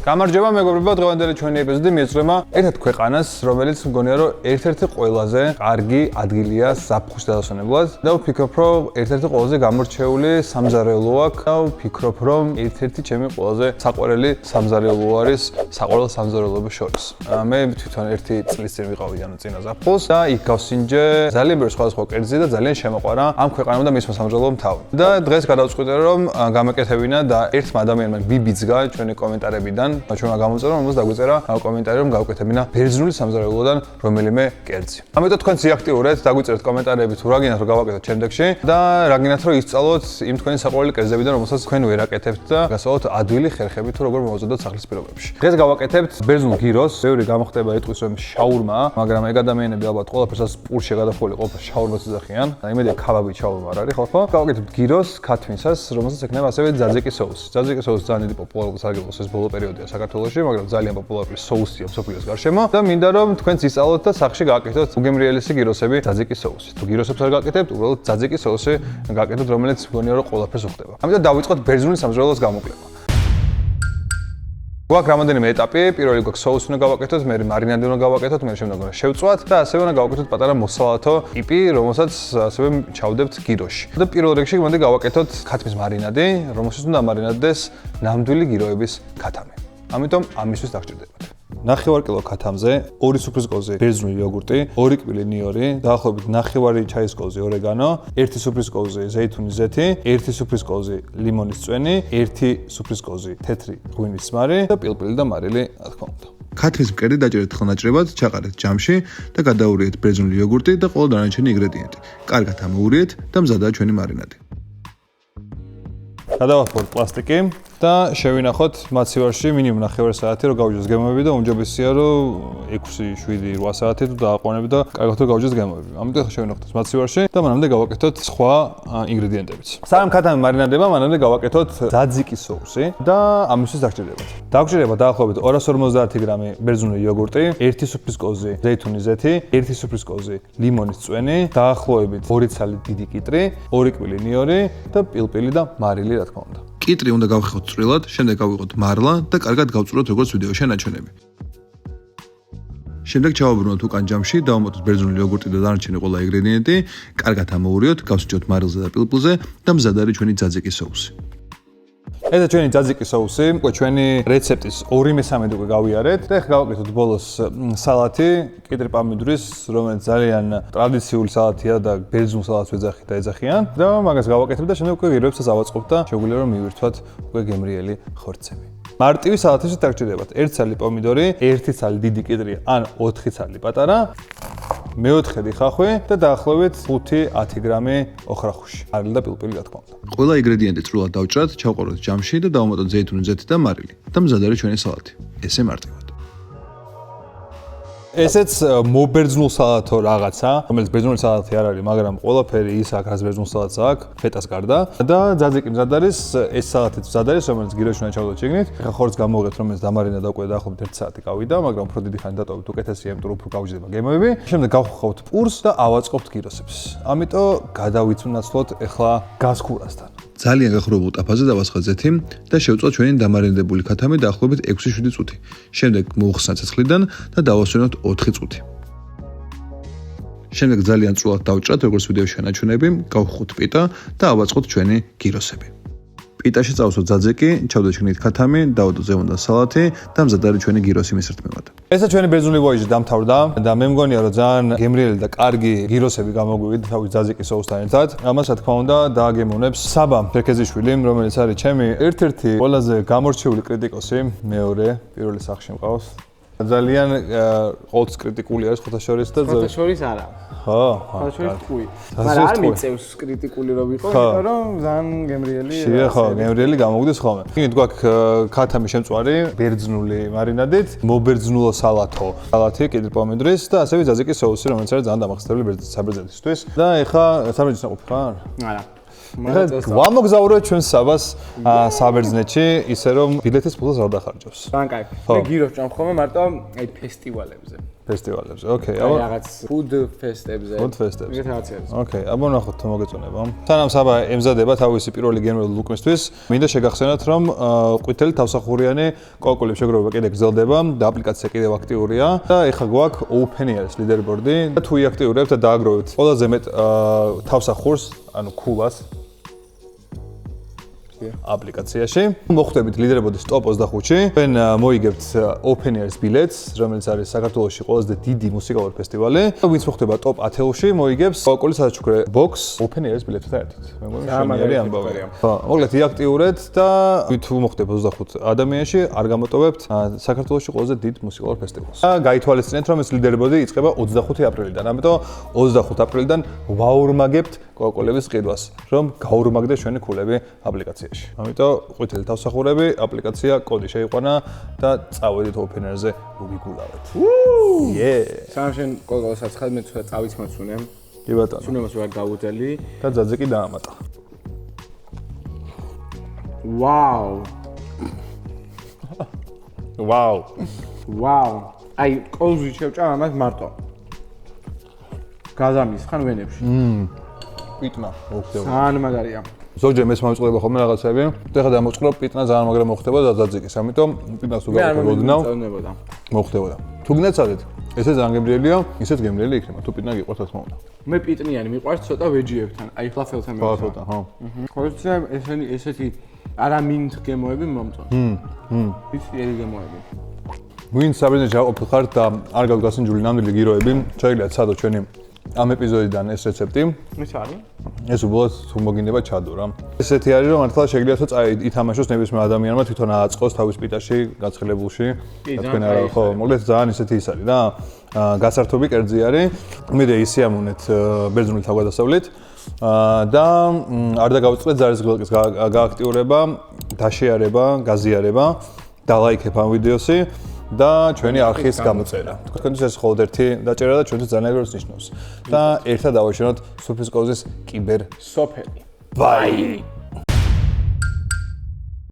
გამარჯობა მეგობრებო, დღევანდელი ჩვენი ეპიზოდი მიეძღვნება ერთ ქვეყანას, რომელიც მგონია რომ ერთ-ერთი ყველაზე კარგი ადგილია ზაფხულის დასასვენებლად და ვფიქრობ რომ ერთ-ერთი ყველაზე გამორჩეული სამზარეულო აქვს და ვფიქრობ რომ ერთ-ერთი ჩემი ყველაზე საყვარელი სამზარეულო არის საყვარელ სამზარეულოების შორის. მე თვითონ ერთი წლის წინ ვიყავი ანუ წინა ზაფხულს და იქ გავსინჯე ძალიან ბევრი სხვადასხვა კერძი და ძალიან შემოყვარა ამ ქვეყანამ და მისმა სამზარეულომ თავი. და დღეს გადავწყვიტე რომ გამეკეთებინა და ერთმა ადამიანმა ვიბიძგა ჩვენი კომენტარებიდან ჩვენმა გამომწერა, რომელსაც დაგვიწერა კომენტარი, რომ გავუკეთებინა ბერძნული სამზარეულოდან რომელიმე კერძი. ამიტომ თქვენ ზიაქტიურეთ, დაგვიწერეთ კომენტარები თუ რა გინდათ რომ გავაკეთოთ შემდეგში და რა გინდათ რომ ისწავლოთ იმ თქვენი საყვარელი კერძებიდან, რომელსაც თქვენ ვერ აკეთებთ და გასწავლოთ ადვილი ხერხები თუ როგორ მოვაზრდოთ სახლის პირობებში. დღეს გავაკეთებთ ბერძნულ გიროს, ბევრი გამოხდება იტყვის რომ შაურმა, მაგრამ ეგ ადამიანები ალბათ ყველაფერს პურში გადახული ყველაფერს შაურმას ეძახიან. იმედია ქაბაბი შაურმა არ არის, ხო? გავაკეთებთ გიროს ქათმისას, რომელსაც ექნება ასევე ძაძიკი სოუსი. ძაძიკი სოუსი ძალიან დიდი პოპულარობით სარგებლობს ეს ბოლო პერიოდია საქართველოში, მაგრამ ძალიან პოპულარული სოუსია მსოფლიოს გარშემო და მინდა რომ თქვენც ისწავლოთ და სახში გააკეთოთ უგემრიელესი გიროსები ძაძიკის სოუსით. თუ გიროსებს არ გააკეთებთ, უბრალოდ ძაძიკის სოუსი გააკეთოთ, რომელიც მგონია რომ ყველაფერს უხდება. ამიტომ დავიწყოთ ბერძნული სამზარეულოს გამოკვლევა. გვაქვს რამოდენიმე ეტაპი, პირველი გვაქვს სოუსი უნდა გავაკეთოთ, მე მარინადი უნდა გავაკეთოთ, მე შემდეგ უნდა შევწვათ და ასევე უნდა გავაკეთოთ პატარა მოსალათო ტიპი, რომელსაც ასევე ჩავდებთ გიროში. და პირველ რიგში მოდი გავაკეთოთ ქათმის მარინადი, რომელშიც უნდა მარინადდეს ნამდვილი გიროების ქათამი. ამიტომ ამისთვის დაგჭირდებათ. 9 კილო ქათამზე 2 სუფრისკოზი ბერძნული იოგურტი, 2 კბილი ნიორი, დაახლოებით 9 ჩაის კოზი ორეგანო, 1 სუფრისკოზი ზეითუნის ზეთი, 1 სუფრისკოზი ლიმონის წვენი, 1 სუფრისკოზი თეთრი ღვინის მარი და პილპილი და მარილი, რა თქმა უნდა. ქათმის მკერდი დაჭერეთ ხელნაჭრებად, ჩაყარეთ ჯამში და გადაურიეთ ბერძნული იოგურტი და ყველა დანარჩენი ინგრედიენტი. კარგად ამოურიეთ და მზადაა ჩვენი მარინადი. გადავახუროთ პლასტიკი და შევინახოთ მაცივარში მინიმუმ 9 საათი რომ გავიჯოს გემოები და უმჯობესია რომ 6-7-8 საათი თუ დააყვანები და კარგად რომ გავიჯოს გემოები. ამიტომ შევინახოთ მაცივარში და მანამდე გავაკეთოთ სხვა ინგრედიენტებიც. სამ ქათამი მარინადება, მანამდე გავაკეთოთ ძაძიკის სოუსი და ამისთვის დაგჭირდებათ. დაგჭირდება დაახლოებით 250 გრამი ბერძნული იოგურტი, 1 სუფრისკოზი ზეითუნის ზეთი, 1 სუფრისკოზი ლიმონის წვენი, დაახლოებით 2 ცალი დიდი კიტრი, 2 კბილი ნიორი და პილპილი და მარილი, რა თქმა უნდა. კიტრი უნდა გავხეხოთ წვრილად, შემდეგ გავიღოთ მარლა და კარგად გავწვრილოთ როგორც ვიდეოში ნაჩვენები. შემდეგ ჩავაბრუნოთ უკან ჯამში, დავამატოთ ბერძნული იოგურტი და დანარჩენი ყველა ინგრედიენტი, კარგად ამოურიოთ, გავსჯოთ მარილზე და პილპილზე და მზად არის ჩვენი ძაძიკის სოუსი. ეს ჩვენი ძაძიკის სოუსი, უკვე ჩვენი რეცეპტის 2/3 უკვე გავიარეთ და ახლა გავაკეთოთ ბოლოს სალათი, კიტრი პამიდურის, რომელიც ძალიან ტრადიციული სალათია და ბერძნულ სალათს ვეძახით და ეძახიან და მაგას გავაკეთებ და შემდეგ უკვე გიროებსაც ავაწყობ და შეგვიძლია რომ მივირთვათ უკვე გემრიელი ხორცები. მარტივი სალათისთვის დაგჭირდებათ 1 ცალი პომიდორი, 1 ცალი დიდი კიტრი ან 4 ცალი პატარა, მეოთხედი ხახვი და დაახლოებით 5-10 გრამი ოხრახუში. მარილი და პილპილი, რა თქმა უნდა. ყველა ინგრედიენტი წვრილად დავჭრათ, ჩავყაროთ ჯამში და დავამატოთ ზეითუნის ზეთი და მარილი და მზად არის ჩვენი სალათი. ესე მარტივად. ესეც მობერძნულ სალათო რაღაცა, რომელიც ბერძნული სალათი არ არის, მაგრამ ყველაფერი ის აქვს, რაც ბერძნულ სალათს აქვს, ფეტას გარდა. და ძაძიკი მზად არის, ეს სალათიც მზად არის, რომელიც გიროში უნდა ჩავდოთ შეგნით. ახლა ხორცს გამოვიღეთ, რომელიც დამარინა და უკვე დაახლოებით 1 საათი გავიდა, მაგრამ უფრო დიდი ხანი დატოვებთ უკეთესია, იმიტომ რომ უფრო გავჯდება გემოები. შემდეგ გავხუხავთ პურს და ავაწყობთ გიროსებს. ამიტომ გადავიცვნაცვლოთ ახლა გაზქურასთან. ძალიან გახურებულ ტაფაზე დავასხოთ ზეთი და შევწვათ ჩვენი დამარინებული ქათამი დაახლოებით 6-7 წუთი. შემდეგ მოუხსნათ ცეცხლიდან და დავასვენოთ 4 წუთი. შემდეგ ძალიან წვრილად დავჭრათ, როგორც ვიდეოში ნაჩვენები, გავხუხოთ პიტა და ავაწყოთ ჩვენი გიროსები. პიტაში წავსვათ ძაძიკი, ჩავდოთ შიგნით ქათამი, დავადოთ ზემოდან სალათი და მზად არის ჩვენი გიროსი მისრთმევად. ესა ჩვენი ბერძნული ვოიაჟი დამთავრდა და მე მგონია რომ ძალიან გემრიელი და კარგი გიროსები გამოგვივიდა თავის ძაძიკის სოუსთან ერთად. ამას რა თქმა უნდა დააგემოვნებს საბა ფერქეზიშვილი, რომელიც არის ჩემი ერთ-ერთი ყველაზე გამორჩეული კრიტიკოსი, მეორე პირველი სახში მყავს. ძალიან ყოველთვის კრიტიკული არის ხოთაშორის და ხოთაშორის არა. ხო, ხოთაშორის თქვი. მაგრამ არ მიწევს კრიტიკული რომ იყო, იმიტომ რომ ძალიან გემრიელი. ხო, გემრიელი გამოგვდის ხოლმე. იქით გვაქვს ქათამი შემწვარი, ბერძნული მარინადით, მობერძნულო სალათო, სალათი კიტრი პომიდურის და ასევე ძაძიკის სოუსი, რომელიც არის ძალიან დამახსოვრებელი საბერძნეთისთვის. და ეხლა საბერძნეთში ნაყოფი ხარ? არა. ვამოგზაუროთ ჩვენ საბას საბერძნეთში, ისე რომ ბილეთის ფულს არ დახარჯავს. ძალიან კაი. მე გიროს ჭამ ხოლმე მარტო აი ფესტივალებზე. ფესტივალებზე. ოკეი, აბა რაღაც food fest-ებზე. Food fest-ებზე. ეგეთ რაღაცებზე. ოკეი, აბა ნახოთ თუ მოგეწონება. სანამ საბა ემზადება თავისი პირველი გენერალური ლუკმისთვის, მინდა შეგახსენოთ, რომ ყვითელი თავსახურიანი კოკულების შეგროვება კიდე გრძელდება და აპლიკაცია კიდევ აქტიურია და ეხლა გვაქვს open-ears ლიდერბორდი და თუ იაქტიურებთ და დააგროვებთ ყველაზე მეტ თავსახურს, ანუ ქულას აპლიკაციაში. მოხვდებით ლიდერბორდის ტოპ 25-ში. თქვენ მოიგებთ open-ears ბილეთს, რომელიც არის საქართველოში ყველაზე დიდი მუსიკალური ფესტივალი. ვინც მოხვდება ტოპ 10-ში, მოიგებს კოკულის საჩუქრე box open-ears ბილეთთან ერთად. მე მგონი შემიძლია ამბავია. ხო, მოკლედ იაქტიურეთ და თუ მოხვდება 25 ადამიანში, არ გამოტოვებთ საქართველოში ყველაზე დიდ მუსიკალურ ფესტივალს. და გაითვალისწინეთ, რომ ეს ლიდერბორდი იწყება 25 აპრილიდან. ამიტომ 25 აპრილიდან ვაურმაგებთ კოკულების ყიდვას, რომ გაურმაგდეს ჩვენი ქულები აპლიკაციაში. ამიტომ ყვითელი თავსახურები, აპლიკაცია, კოდი შეიყვანა და წავედით open-ears-ზე ვიგულავეთ. სამ შენ კოკოლას აცხად მე ცოტა წავიც მოცუნე. კი ბატონო. სუნემას ვარ გავუტელი. და ძაძე კი დაამატა. ვაუ. ვაუ. ვაუ. აი, კოლზი შევჭამ ამას მარტო. გაზამის ხან ვენებში. პიტნა, მოხდება. ძალიან მაგარია. ზოგჯერ მეც მომწყდება ხოლმე რაღაცები. ეხლა დამოწყრობ პიტნა ძალიან მაგრა მოხდება და ძაძიკის. ამიტომ პიტნას უგავებოდნავ. მოხდებოდა. თუ გინაცადეთ, ესე ძალიან გემრიელია, ისეთ გემრიელი იქნება. თუ პიტნა გიყვართ რა თქმა უნდა. მე პიტნიანი მიყვარს ცოტა ვეჯიებთან. აი ფლაფელთან მე. ცოტა, ხო. ხოლმე ესეთი არა მინთ გემოები მომწონს. ისეთი გემოები. ვინ საბრძნე ჯაყოფილ ხართ და არ გავგასინჯული ნამდვილი გიროები, შეგიძლიათ ცადოთ ჩვენი ამ ეპიზოდიდან ეს რეცეპტი. ის არის? ეს უბრალოდ თუ მოგინდება ჩადო რა. ესეთი არის რომ მართლა შეგიძლიათ ითამაშოს ნებისმიერ ადამიანმა თვითონ ააწყოს თავის პიტაში, გაცხელებულში. თქვენ არა ხო, მოგლეთ ძალიან ისეთი ის არის რა. გასართობი კერძი არის. მერე ისიამოვნეთ ბერძნული თავგადასავლით. და არ დაგავიწყდეთ ზარის გლოკის გააქტიურება, დაშეარება, გაზიარება, დალაიქებ ამ ვიდეოსი. და ჩვენი არხის გამოწერა. თქვენთვის ეს მხოლოდ ერთი დაჭერა და ჩვენთვის ძალიან ბევრს ნიშნავს. და ერთად დავაშენოთ სუფრის კოუზის კიბერ სოფელი. ბაი!